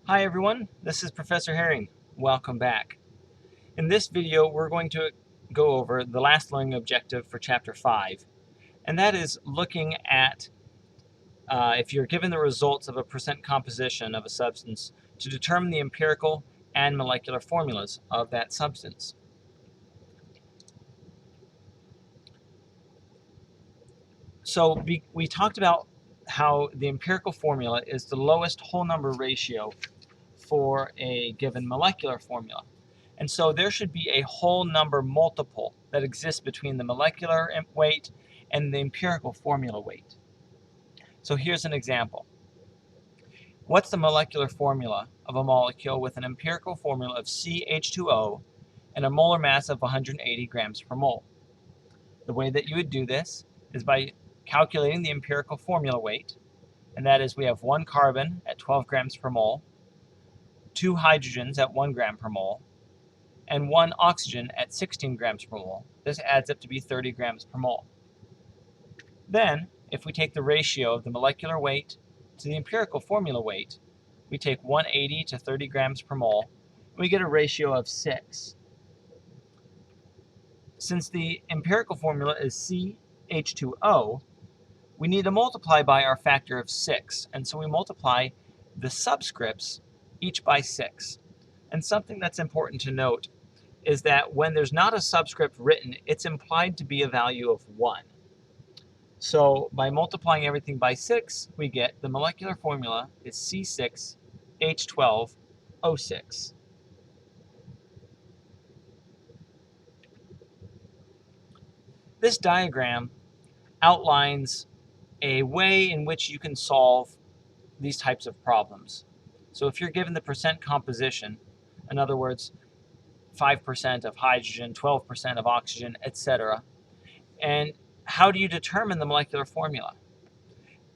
Hi everyone, this is Professor Herring. Welcome back. In this video, we're going to go over the last learning objective for Chapter 5, and that is looking at if you're given the results of a percent composition of a substance to determine the empirical and molecular formulas of that substance. So we talked about how the empirical formula is the lowest whole number ratio for a given molecular formula. And so there should be a whole number multiple that exists between the molecular weight and the empirical formula weight. So here's an example. What's the molecular formula of a molecule with an empirical formula of CH2O and a molar mass of 180 grams per mole? The way that you would do this is by calculating the empirical formula weight, and that is we have one carbon at 12 grams per mole, two hydrogens at 1 gram per mole, and one oxygen at 16 grams per mole. This adds up to be 30 grams per mole. Then, if we take the ratio of the molecular weight to the empirical formula weight, we take 180 to 30 grams per mole, and we get a ratio of 6. Since the empirical formula is CH2O, we need to multiply by our factor of 6, and so we multiply the subscripts each by 6. And something that's important to note is that when there's not a subscript written, it's implied to be a value of 1. So by multiplying everything by 6, we get the molecular formula is C6H12O6. This diagram outlines a way in which you can solve these types of problems. So if you're given the percent composition, in other words, 5% of hydrogen, 12% of oxygen, etc. And how do you determine the molecular formula?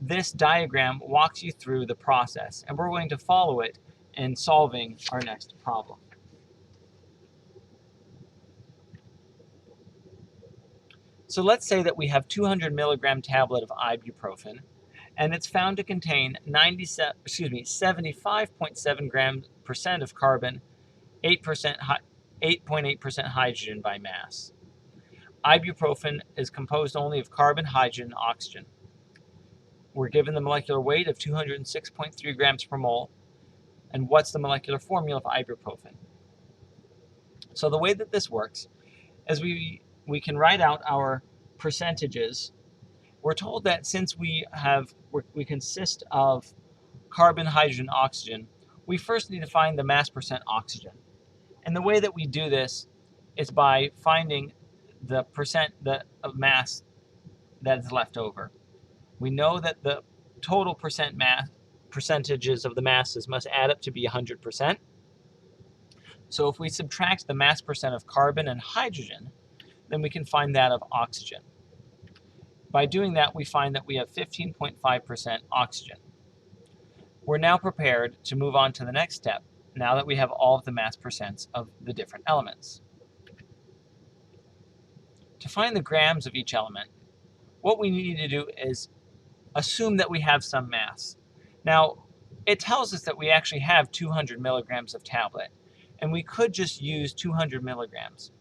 This diagram walks you through the process, and we're going to follow it in solving our next problem. So let's say that we have 200 milligram tablet of ibuprofen, and it's found to contain 75.7% of carbon, 8.8% hydrogen by mass. Ibuprofen is composed only of carbon, hydrogen, and oxygen. We're given the molecular weight of 206.3 grams per mole. And what's the molecular formula of ibuprofen? So the way that this works is we can write out our percentages. We're told that since we consist of carbon, hydrogen, oxygen, we first need to find the mass percent oxygen. And the way that we do this is by finding the percent of mass that is left over. We know that the total percentages of the masses must add up to be 100%. So if we subtract the mass percent of carbon and hydrogen, then we can find that of oxygen. By doing that, we find that we have 15.5% oxygen. We're now prepared to move on to the next step, now that we have all of the mass percents of the different elements. To find the grams of each element, what we need to do is assume that we have some mass. Now, it tells us that we actually have 200 milligrams of tablet, and we could just use 200 milligrams.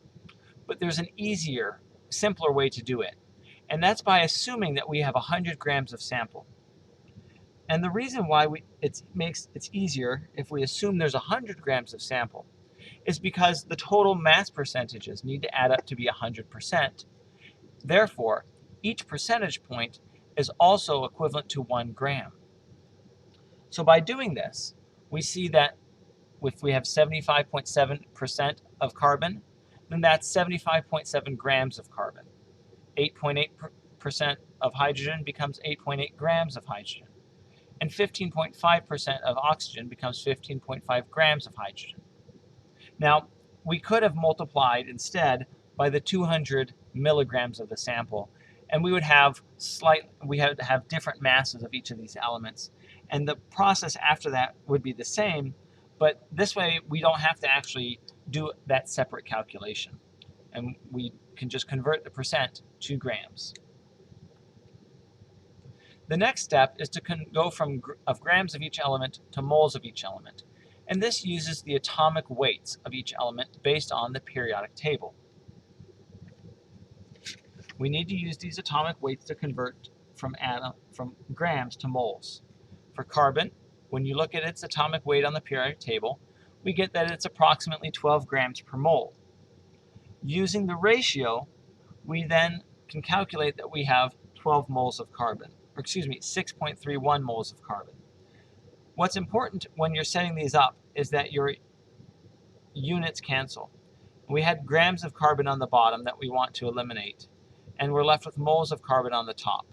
But there's an easier, simpler way to do it, and that's by assuming that we have 100 grams of sample. And the reason why it makes it easier if we assume there's 100 grams of sample is because the total mass percentages need to add up to be 100%. Therefore, each percentage point is also equivalent to 1 gram. So by doing this, we see that if we have 75.7% of carbon, then that's 75.7 grams of carbon. 8.8% of hydrogen becomes 8.8 grams of hydrogen. And 15.5% of oxygen becomes 15.5 grams of hydrogen. Now, we could have multiplied instead by the 200 milligrams of the sample, and we would have different masses of each of these elements. And the process after that would be the same, but this way we don't have to actually do that separate calculation. And we can just convert the percent to grams. The next step is to go from grams of each element to moles of each element. And this uses the atomic weights of each element based on the periodic table. We need to use these atomic weights to convert from grams to moles. For carbon, when you look at its atomic weight on the periodic table, we get that it's approximately 12 grams per mole. Using the ratio, we then can calculate that we have 12 moles of carbon, or excuse me, 6.31 moles of carbon. What's important when you're setting these up is that your units cancel. We had grams of carbon on the bottom that we want to eliminate, and we're left with moles of carbon on the top.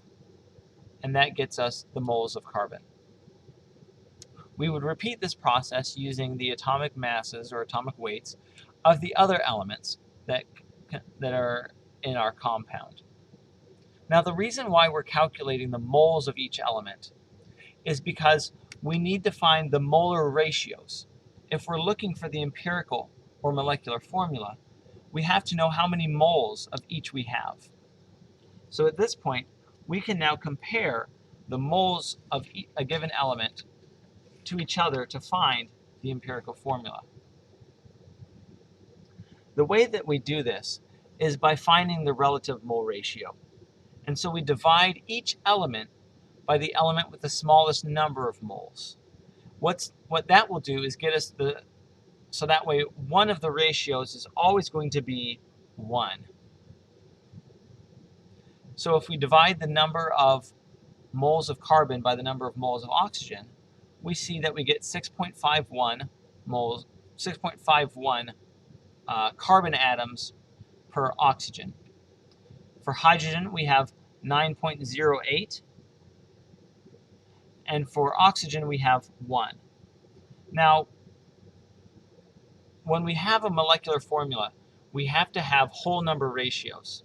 And that gets us the moles of carbon. We would repeat this process using the atomic masses or atomic weights of the other elements that are in our compound. Now, the reason why we're calculating the moles of each element is because we need to find the molar ratios. If we're looking for the empirical or molecular formula, we have to know how many moles of each we have. So at this point, we can now compare the moles of a given element to each other to find the empirical formula. The way that we do this is by finding the relative mole ratio. And so we divide each element by the element with the smallest number of moles. What that will do is get us so that way one of the ratios is always going to be 1. So if we divide the number of moles of carbon by the number of moles of oxygen, we see that we get 6.51 moles, 6.51 carbon atoms per oxygen. For hydrogen, we have 9.08, and for oxygen, we have 1. Now, when we have a molecular formula, we have to have whole number ratios.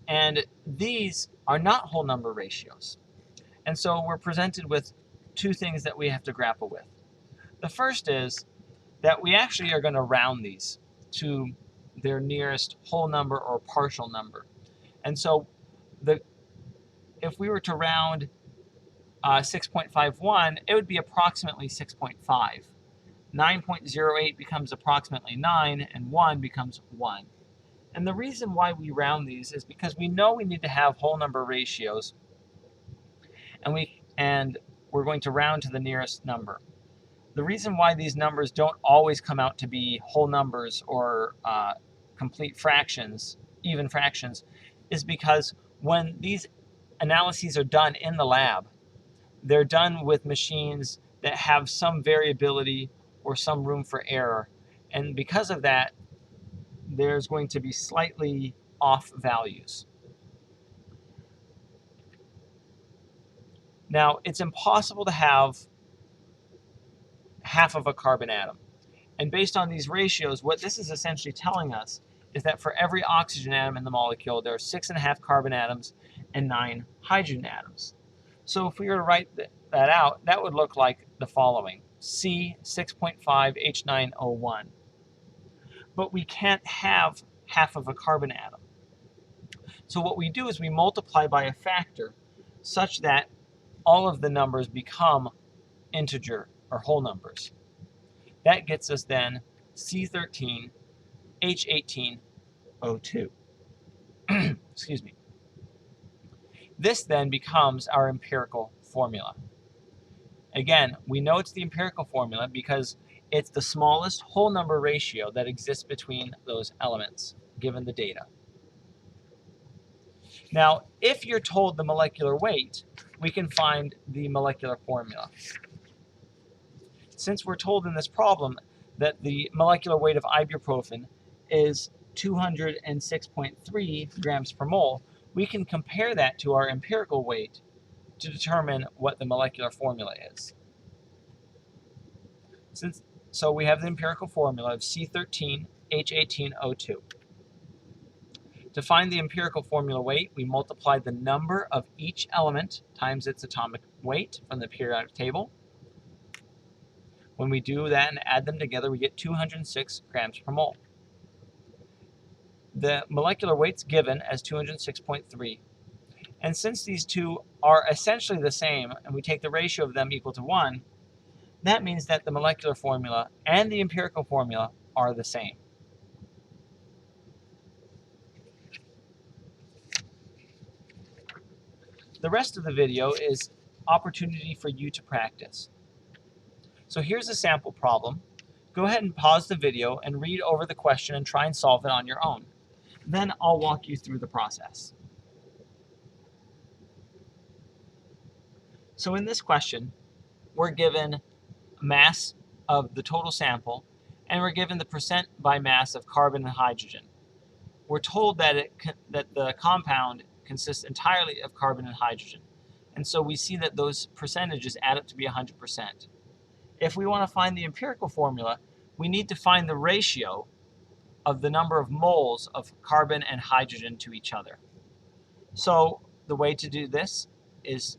And these are not whole number ratios. And so we're presented with two things that we have to grapple with. The first is that we actually are going to round these to their nearest whole number or partial number. And so if we were to round 6.51, it would be approximately 6.5. 9.08 becomes approximately 9, and 1 becomes 1. And the reason why we round these is because we know we need to have whole number ratios, and we're going to round to the nearest number. The reason why these numbers don't always come out to be whole numbers or complete fractions, even fractions, is because when these analyses are done in the lab, they're done with machines that have some variability or some room for error. And because of that, there's going to be slightly off values. Now, it's impossible to have half of a carbon atom. And based on these ratios, what this is essentially telling us is that for every oxygen atom in the molecule, there are 6.5 carbon atoms and 9 hydrogen atoms. So if we were to write that out, that would look like the following: C6.5H9O1. But we can't have half of a carbon atom. So what we do is we multiply by a factor such that all of the numbers become integer or whole numbers. That gets us then C13H18O2. Excuse me. This then becomes our empirical formula. Again, we know it's the empirical formula because it's the smallest whole number ratio that exists between those elements, given the data. Now, if you're told the molecular weight, we can find the molecular formula. Since we're told in this problem that the molecular weight of ibuprofen is 206.3 grams per mole, we can compare that to our empirical weight to determine what the molecular formula is. So we have the empirical formula of C13H18O2. To find the empirical formula weight, we multiply the number of each element times its atomic weight from the periodic table. When we do that and add them together, we get 206 grams per mole. The molecular weight's given as 206.3. And since these two are essentially the same, and we take the ratio of them equal to 1, that means that the molecular formula and the empirical formula are the same. The rest of the video is opportunity for you to practice. So here's a sample problem. Go ahead and pause the video and read over the question and try and solve it on your own. Then I'll walk you through the process. So in this question, we're given mass of the total sample, and we're given the percent by mass of carbon and hydrogen. We're told that the compound consists entirely of carbon and hydrogen, and so we see that those percentages add up to be 100%. If we want to find the empirical formula, we need to find the ratio of the number of moles of carbon and hydrogen to each other. So the way to do this is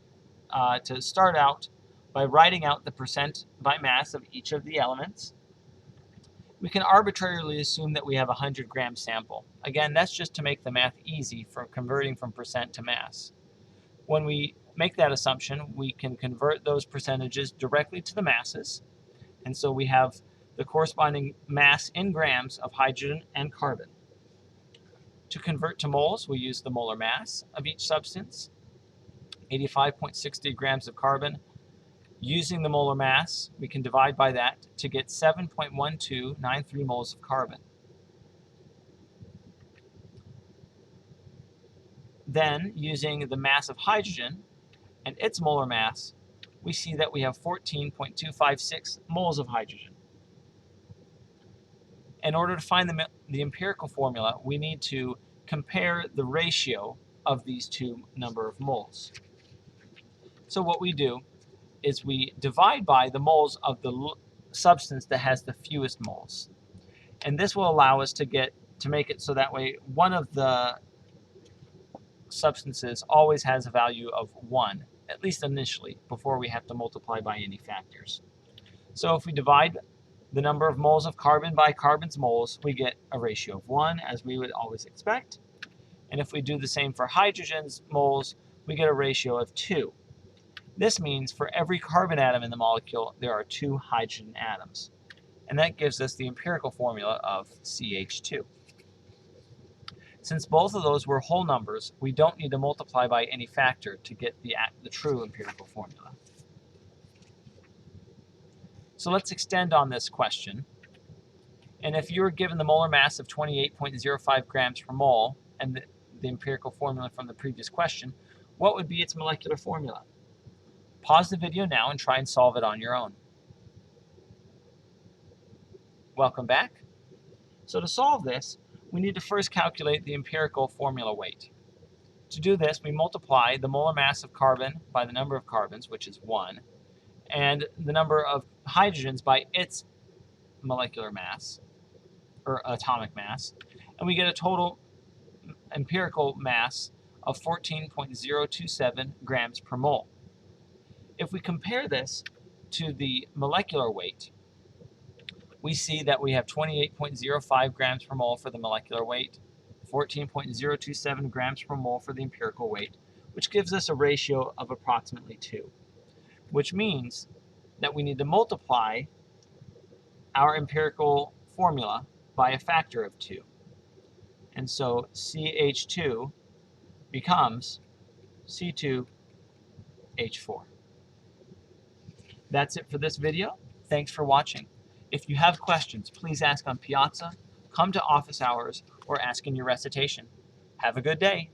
to start out by writing out the percent by mass of each of the elements. We can arbitrarily assume that we have a 100-gram sample. Again, that's just to make the math easy for converting from percent to mass. When we make that assumption, we can convert those percentages directly to the masses, and so we have the corresponding mass in grams of hydrogen and carbon. To convert to moles, we use the molar mass of each substance, 85.60 grams of carbon. Using the molar mass, we can divide by that to get 7.1293 moles of carbon. Then, using the mass of hydrogen and its molar mass, we see that we have 14.256 moles of hydrogen. In order to find the empirical formula, we need to compare the ratio of these two number of moles. So what we do is we divide by the moles of the substance that has the fewest moles. And this will allow us to make it so that way one of the substances always has a value of 1, at least initially, before we have to multiply by any factors. So if we divide the number of moles of carbon by carbon's moles, we get a ratio of 1, as we would always expect. And if we do the same for hydrogen's moles, we get a ratio of 2. This means for every carbon atom in the molecule, there are 2 hydrogen atoms. And that gives us the empirical formula of CH2. Since both of those were whole numbers, we don't need to multiply by any factor to get the true empirical formula. So let's extend on this question. And if you were given the molar mass of 28.05 grams per mole and the empirical formula from the previous question, what would be its molecular formula? Pause the video now and try and solve it on your own. Welcome back. So to solve this, we need to first calculate the empirical formula weight. To do this, we multiply the molar mass of carbon by the number of carbons, which is 1, and the number of hydrogens by its molecular mass, or atomic mass, and we get a total empirical mass of 14.027 grams per mole. If we compare this to the molecular weight, we see that we have 28.05 grams per mole for the molecular weight, 14.027 grams per mole for the empirical weight, which gives us a ratio of approximately 2, which means that we need to multiply our empirical formula by a factor of 2. And so CH2 becomes C2H4. That's it for this video. Thanks for watching. If you have questions, please ask on Piazza, come to office hours, or ask in your recitation. Have a good day.